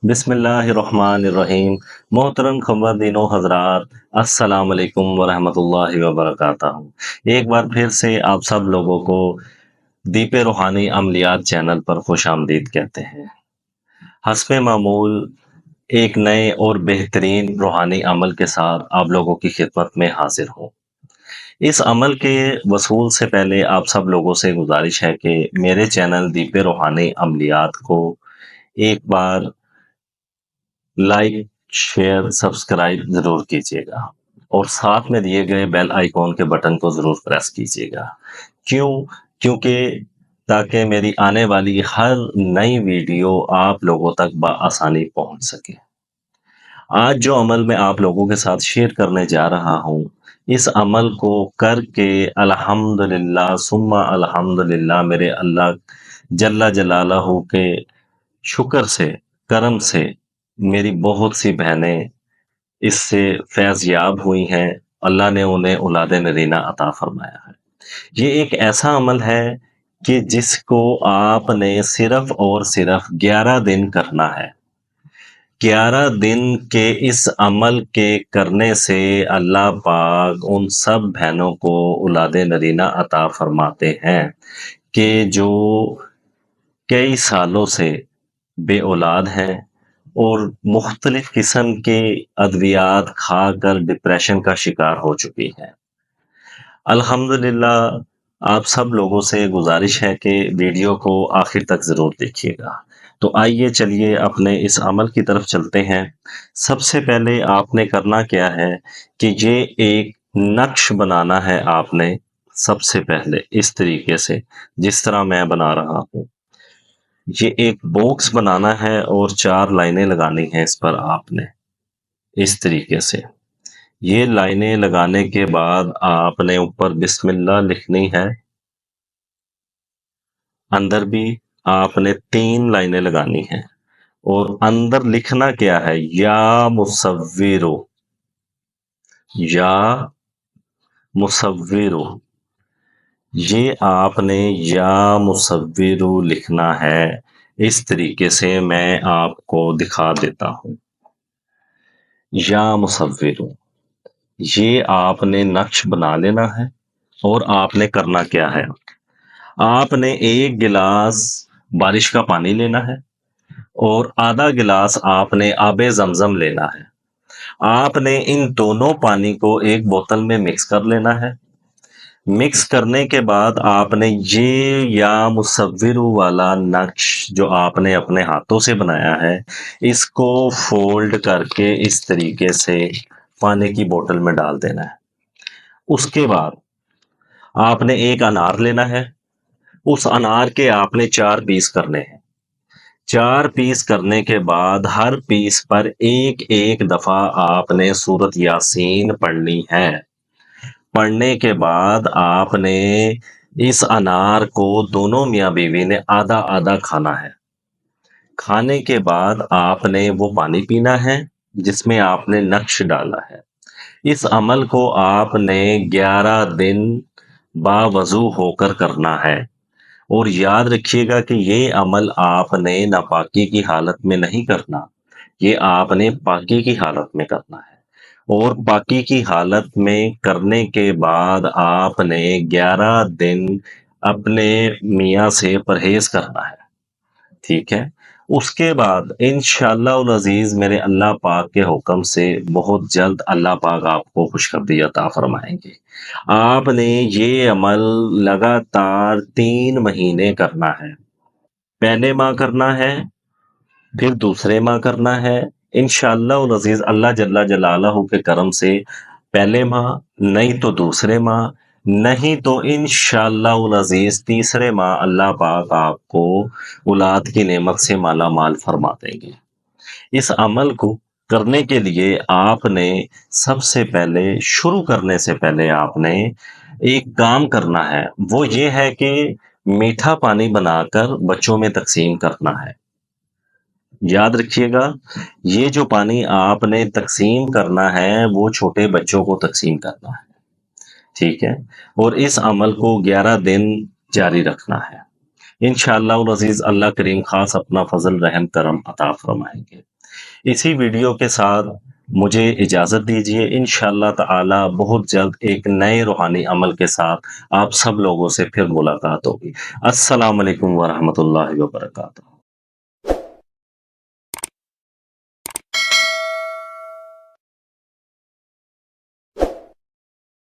بسم اللہ الرحمن الرحیم۔ محترم خواتین و حضرات، السلام علیکم ورحمۃ اللہ وبرکاتہ۔ ایک بار پھر سے آپ سب لوگوں کو دیپ روحانی عملیات چینل پر خوش آمدید کہتے ہیں۔ حسب معمول ایک نئے اور بہترین روحانی عمل کے ساتھ آپ لوگوں کی خدمت میں حاضر ہوں۔ اس عمل کے وصول سے پہلے آپ سب لوگوں سے گزارش ہے کہ میرے چینل دیپ روحانی عملیات کو ایک بار لائک، شیئر، سبسکرائب ضرور کیجیے گا اور ساتھ میں دیے گئے بیل آئیکن کے بٹن کو ضرور پریس کیجیے گا۔ کیونکہ تاکہ میری آنے والی ہر نئی ویڈیو آپ لوگوں تک بآسانی پہنچ سکے۔ آج جو عمل میں آپ لوگوں کے ساتھ شیئر کرنے جا رہا ہوں، اس عمل کو کر کے الحمدللہ ثم الحمدللہ میرے اللہ جل جلالہ کے شکر سے، کرم سے میری بہت سی بہنیں اس سے فیض یاب ہوئی ہیں۔ اللہ نے انہیں اولاد نرینہ عطا فرمایا ہے۔ یہ ایک ایسا عمل ہے کہ جس کو آپ نے صرف اور صرف 11 دن کرنا ہے۔ 11 دن کے اس عمل کے کرنے سے اللہ پاک ان سب بہنوں کو اولاد نرینہ عطا فرماتے ہیں کہ جو کئی سالوں سے بے اولاد ہیں اور مختلف قسم کے ادویات کھا کر ڈپریشن کا شکار ہو چکی ہیں۔ الحمدللہ آپ سب لوگوں سے گزارش ہے کہ ویڈیو کو آخر تک ضرور دیکھیے گا۔ تو آئیے چلیے اپنے اس عمل کی طرف چلتے ہیں۔ سب سے پہلے آپ نے کرنا کیا ہے کہ یہ ایک نقش بنانا ہے۔ آپ نے سب سے پہلے اس طریقے سے جس طرح میں بنا رہا ہوں، یہ ایک باکس بنانا ہے اور 4 لائنیں لگانی ہیں اس پر۔ آپ نے اس طریقے سے یہ لائنیں لگانے کے بعد آپ نے اوپر بسم اللہ لکھنی ہے، اندر بھی آپ نے 3 لائنیں لگانی ہیں اور اندر لکھنا کیا ہے، یا مصورو، یا مصورو۔ یہ آپ نے یا مصورو لکھنا ہے۔ اس طریقے سے میں آپ کو دکھا دیتا ہوں۔ یا مصورو، یہ آپ نے نقش بنا لینا ہے اور آپ نے کرنا کیا ہے، آپ نے 1 گلاس بارش کا پانی لینا ہے اور آدھا گلاس آپ نے آب زمزم لینا ہے۔ آپ نے ان دونوں پانی کو ایک بوتل میں مکس کر لینا ہے۔ مکس کرنے کے بعد آپ نے یہ یا مصورو والا نقش جو آپ نے اپنے ہاتھوں سے بنایا ہے، اس کو فولڈ کر کے اس طریقے سے پانی کی بوتل میں ڈال دینا ہے۔ اس کے بعد آپ نے ایک انار لینا ہے۔ اس انار کے آپ نے 4 پیس کرنے ہیں۔ 4 پیس کرنے کے بعد ہر پیس پر ایک دفعہ آپ نے سورۃ یاسین پڑھنی ہے۔ پڑھنے کے بعد آپ نے اس انار کو دونوں میاں بیوی نے آدھا آدھا کھانا ہے۔ کھانے کے بعد آپ نے وہ پانی پینا ہے جس میں آپ نے نقش ڈالا ہے۔ اس عمل کو آپ نے 11 دن باوضو ہو کر کرنا ہے اور یاد رکھیے گا کہ یہ عمل آپ نے ناپاکی کی حالت میں نہیں کرنا، یہ آپ نے پاکی کی حالت میں کرنا ہے۔ اور پاکی کی حالت میں کرنے کے بعد آپ نے 11 دن اپنے میاں سے پرہیز کرنا ہے، ٹھیک ہے۔ اس کے بعد انشاءاللہ العزیز میرے اللہ پاک کے حکم سے بہت جلد اللہ پاک آپ کو خوشخبری عطا فرمائیں گے۔ آپ نے یہ عمل لگاتار 3 مہینے کرنا ہے۔ پہلے ماہ کرنا ہے، پھر دوسرے ماہ کرنا ہے۔ انشاءاللہ العزیز اللہ جل جلالہ کے کرم سے پہلے ماہ نہیں تو دوسرے ماہ، نہیں تو انشاءاللہ العزیز تیسرے ماہ اللہ پاک آپ کو اولاد کی نعمت سے مالا مال فرما دیں گے۔ اس عمل کو کرنے کے لیے آپ نے سب سے پہلے، شروع کرنے سے پہلے آپ نے ایک کام کرنا ہے، وہ یہ ہے کہ میٹھا پانی بنا کر بچوں میں تقسیم کرنا ہے۔ یاد رکھیے گا، یہ جو پانی آپ نے تقسیم کرنا ہے وہ چھوٹے بچوں کو تقسیم کرنا ہے، ٹھیک ہے۔ اور اس عمل کو 11 دن جاری رکھنا ہے۔ انشاءاللہ العزیز اللہ کریم خاص اپنا فضل رحم کرم عطا فرمائیں گے۔ اسی ویڈیو کے ساتھ مجھے اجازت دیجیے، انشاءاللہ تعالی بہت جلد ایک نئے روحانی عمل کے ساتھ آپ سب لوگوں سے پھر ملاقات ہوگی۔ السلام علیکم ورحمۃ اللہ وبرکاتہ۔